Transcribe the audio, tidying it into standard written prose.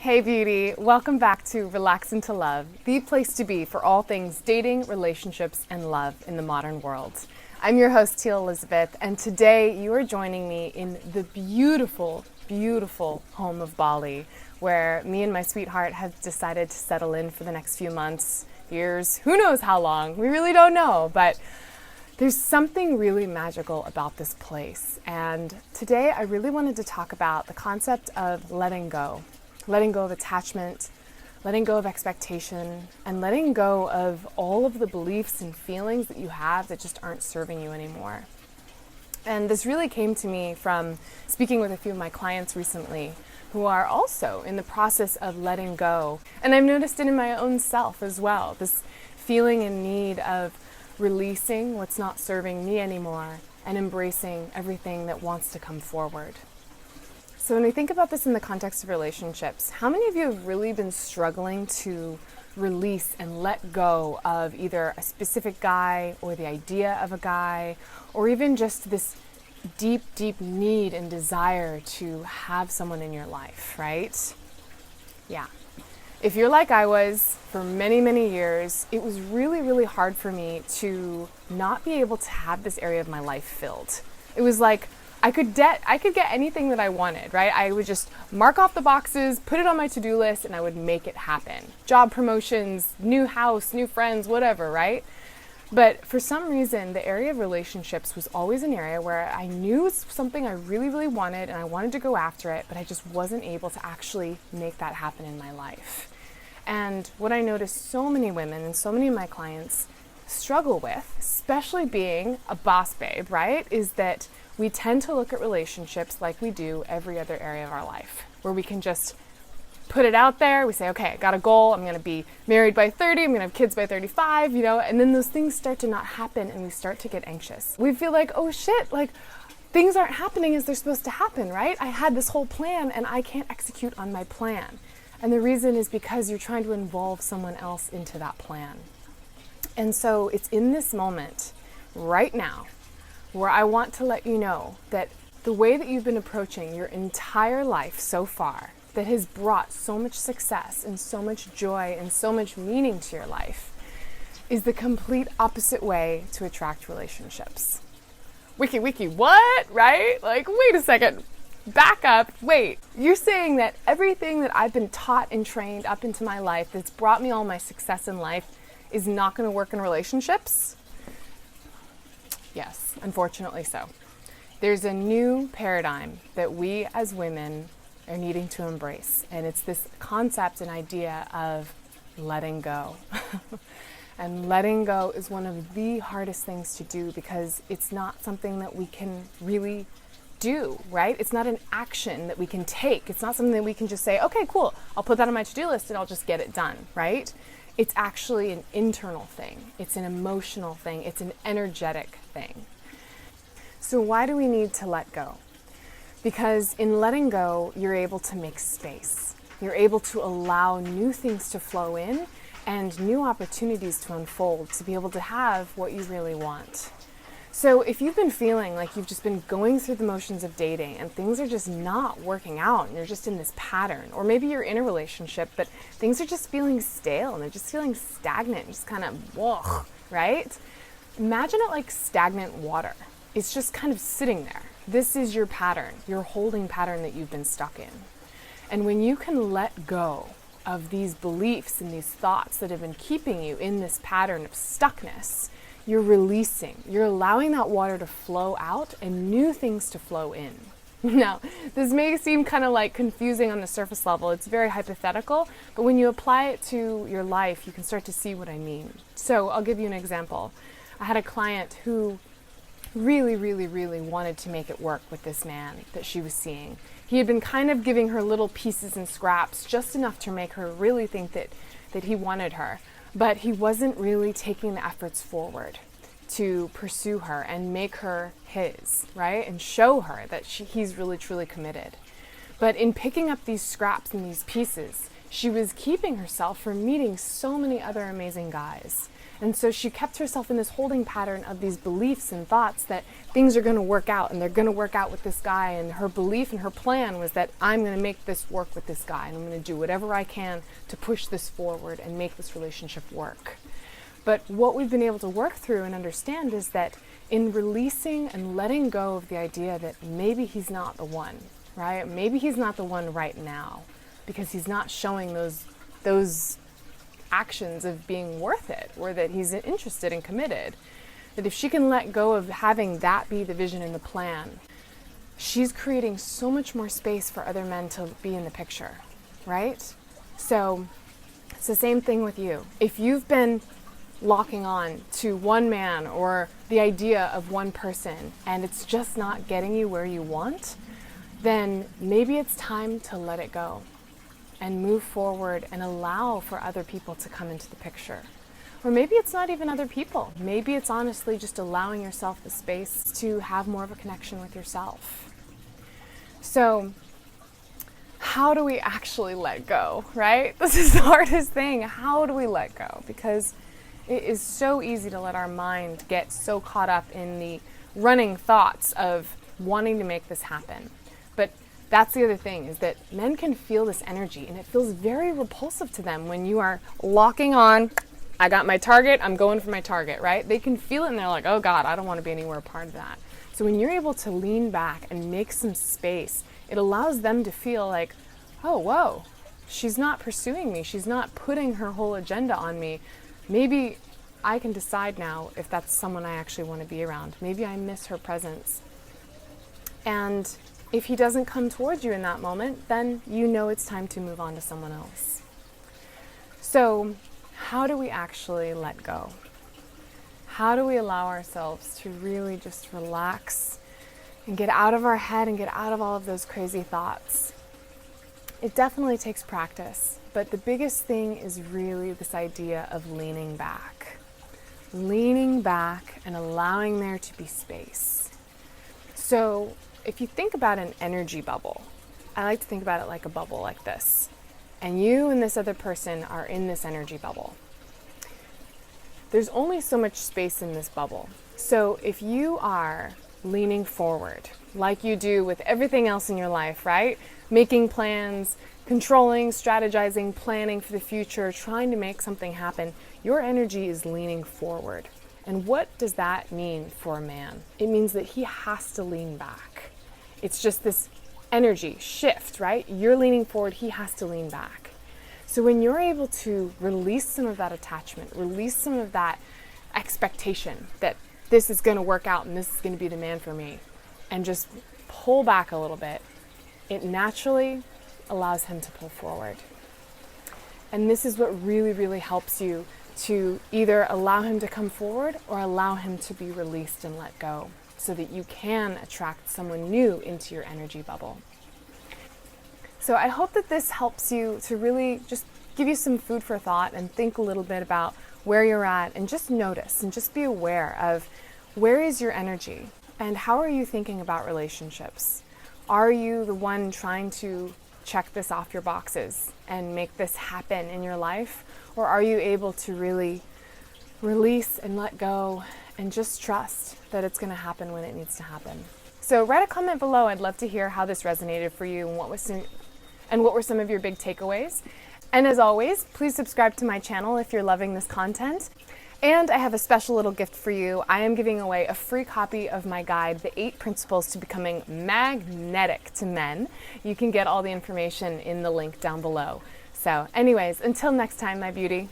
Hey beauty, welcome back to Relax into Love, the place to be for all things dating, relationships, and love in the modern world. I'm your host, Teal Elizabeth, and today you are joining me in the beautiful, beautiful home of Bali, where me and my sweetheart have decided to settle in for the next few months, years, who knows how long, we really don't know, but there's something really magical about this place. And today I really wanted to talk about the concept of letting go of attachment, letting go of expectation, and letting go of all of the beliefs and feelings that you have that just aren't serving you anymore. And this really came to me from speaking with a few of my clients recently who are also in the process of letting go. And I've noticed it in my own self as well, this feeling in need of releasing what's not serving me anymore and embracing everything that wants to come forward. So when we think about this in the context of relationships, how many of you have really been struggling to release and let go of either a specific guy or the idea of a guy, or even just this deep, deep need and desire to have someone in your life, right? Yeah. If you're like I was for many, many years, it was really, really hard for me to not be able to have this area of my life filled. It was like, I could get anything that I wanted, right? I would just mark off the boxes, put it on my to-do list, and I would make it happen. Job promotions, new house, new friends, whatever, right? But for some reason, the area of relationships was always an area where I knew it was something I really, really wanted, and I wanted to go after it, but I just wasn't able to actually make that happen in my life. And what I noticed so many women and so many of my clients struggle with, especially being a boss babe, right, is that we tend to look at relationships like we do every other area of our life, where we can just put it out there. We say, okay, I got a goal. I'm going to be married by 30. I'm going to have kids by 35, and then those things start to not happen and we start to get anxious. We feel like, oh shit, like things aren't happening as they're supposed to happen, right? I had this whole plan and I can't execute on my plan. And the reason is because you're trying to involve someone else into that plan. And so it's in this moment right now where I want to let you know that the way that you've been approaching your entire life so far, that has brought so much success and so much joy and so much meaning to your life, is the complete opposite way to attract relationships. Wiki, what? Right? Like, wait a second. Back up. Wait. You're saying that everything that I've been taught and trained up into my life that's brought me all my success in life is not going to work in relationships? Yes, unfortunately so. There's a new paradigm that we as women are needing to embrace, and it's this concept and idea of letting go. And letting go is one of the hardest things to do because it's not something that we can really do, right? It's not an action that we can take. It's not something that we can just say, okay, cool, I'll put that on my to-do list and I'll just get it done, right? It's actually an internal thing. It's an emotional thing. It's an energetic thing. So why do we need to let go? Because in letting go, you're able to make space. You're able to allow new things to flow in and new opportunities to unfold to be able to have what you really want. So if you've been feeling like you've just been going through the motions of dating and things are just not working out and you're just in this pattern, or maybe you're in a relationship but things are just feeling stale and they're just feeling stagnant, just kind of whoa, right? Imagine it like stagnant water. It's just kind of sitting there. This is your pattern, your holding pattern that you've been stuck in. And when you can let go of these beliefs and these thoughts that have been keeping you in this pattern of stuckness, you're releasing, you're allowing that water to flow out and new things to flow in. Now, this may seem kind of like confusing on the surface level. It's very hypothetical, but when you apply it to your life, you can start to see what I mean. So I'll give you an example. I had a client who really, really, really wanted to make it work with this man that she was seeing. He had been kind of giving her little pieces and scraps, just enough to make her really think that he wanted her. But he wasn't really taking the efforts forward to pursue her and make her his, right? And show her that he's really, truly committed. But in picking up these scraps and these pieces, she was keeping herself from meeting so many other amazing guys. And so she kept herself in this holding pattern of these beliefs and thoughts that things are going to work out and they're going to work out with this guy. And her belief and her plan was that I'm going to make this work with this guy and I'm going to do whatever I can to push this forward and make this relationship work. But what we've been able to work through and understand is that in releasing and letting go of the idea that maybe he's not the one, right? Maybe he's not the one right now because he's not showing those actions of being worth it, or that he's interested and committed. That if she can let go of having that be the vision and the plan, she's creating so much more space for other men to be in the picture, right? So it's the same thing with you. If you've been locking on to one man or the idea of one person and it's just not getting you where you want, then maybe it's time to let it go and move forward and allow for other people to come into the picture. Or maybe it's not even other people. Maybe it's honestly just allowing yourself the space to have more of a connection with yourself. So how do we actually let go, right? This is the hardest thing. How do we let go? Because it is so easy to let our mind get so caught up in the running thoughts of wanting to make this happen. But that's the other thing, is that men can feel this energy and it feels very repulsive to them when you are locking on, I got my target, I'm going for my target, right? They can feel it and they're like, oh God, I don't want to be anywhere part of that. So when you're able to lean back and make some space, it allows them to feel like, oh, whoa, she's not pursuing me. She's not putting her whole agenda on me. Maybe I can decide now if that's someone I actually want to be around. Maybe I miss her presence. And if he doesn't come towards you in that moment, then you know it's time to move on to someone else. So how do we actually let go? How do we allow ourselves to really just relax and get out of our head and get out of all of those crazy thoughts? It definitely takes practice, but the biggest thing is really this idea of leaning back. Leaning back and allowing there to be space. So if you think about an energy bubble, I like to think about it like a bubble like this. And you and this other person are in this energy bubble. There's only so much space in this bubble. So if you are leaning forward, like you do with everything else in your life, right? Making plans, controlling, strategizing, planning for the future, trying to make something happen, your energy is leaning forward. And what does that mean for a man? It means that he has to lean back. It's just this energy shift, right? You're leaning forward, he has to lean back. So when you're able to release some of that attachment, release some of that expectation that this is going to work out and this is going to be the man for me, and just pull back a little bit, it naturally allows him to pull forward. And this is what really, really helps you to either allow him to come forward or allow him to be released and let go, so that you can attract someone new into your energy bubble. So I hope that this helps you to really just give you some food for thought and think a little bit about where you're at, and just notice and just be aware of where is your energy and how are you thinking about relationships. Are you the one trying to check this off your boxes and make this happen in your life? Or are you able to really release and let go and just trust that it's going to happen when it needs to happen? So write a comment below. I'd love to hear how this resonated for you and what were some of your big takeaways. And as always, please subscribe to my channel if you're loving this content. And I have a special little gift for you. I am giving away a free copy of my guide, The 8 Principles to Becoming Magnetic to Men. You can get all the information in the link down below. So anyways, until next time, my beauty.